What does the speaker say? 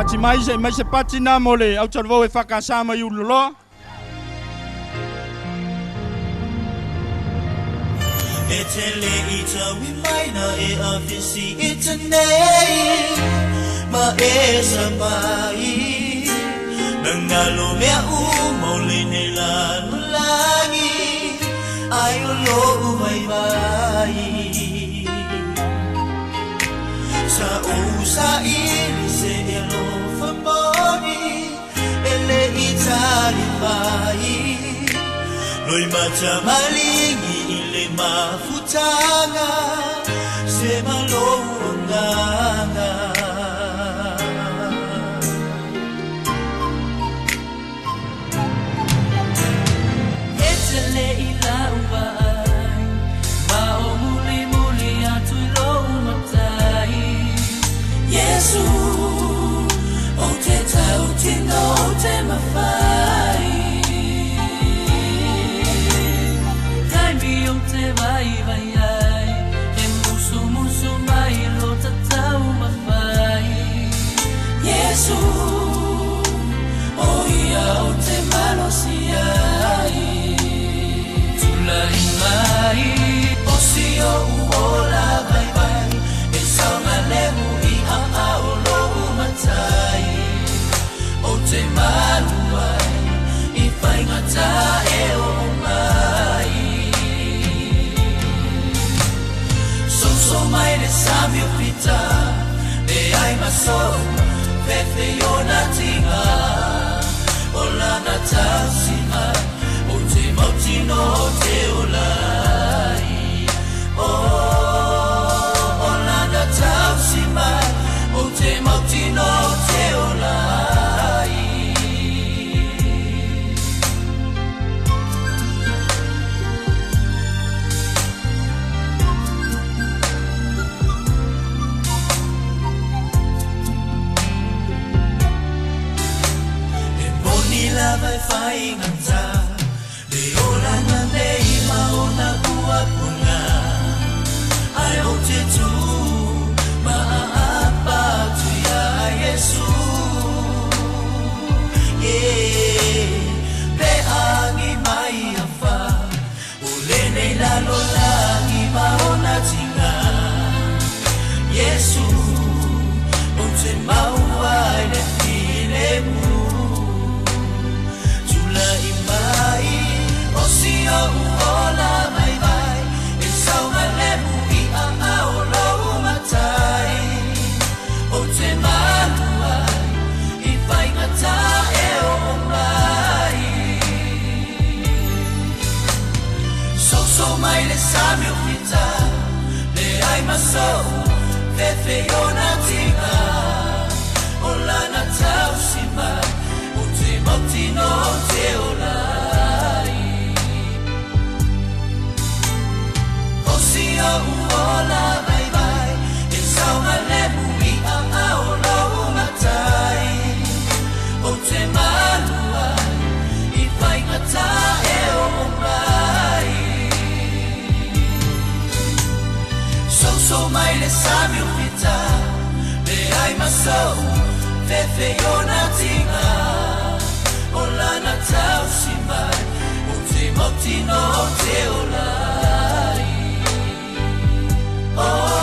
pati mai se pati na mole au tarvo e whakasama i ulolo. E te le i tawi mai na e awhisi i te nei ma e sa mai nangalo mea mole ne lanu lagi ai o lo mai mai sa usa ili se elo famoni ele i tali mai noi mata malingi ile mafutanga se malonganga etele ila uai ma o muli muli atu lo matai Yesu o te tau tino o te mawhai te vai vai ai e musu musu mai lo tatau mawhai Yesu o ia o te malosi ai tulai mai o si o uola vai vai e saunga lehu i a o lo matai o te malu ai i whai ngata e o mai so mai le samio pita le ai maso fefe yona tinga ola na tausima o te mautino te olai ola na tausima o te mautino te olai vai fai ngata le ola na nei maona ua puna ai o te tu ma apa tu ya Yesu pe angi mai afa ule nei la lola i maona tinga Yesu o te maua le file mu o uola mai vai e saunga lehu i a o lo matai o te malu ai i whai ngata e o mai so mai le samio pita le ai maso fefe yona tinga o lana tausi mai o te mautino te olai o uola vai vai e saunga lehu i a o lo matai o te malu ai i whai ngata e o mai so mai le samio pita le ai maso fefe yona tinga o lana tausi mai o te mautino te olai oh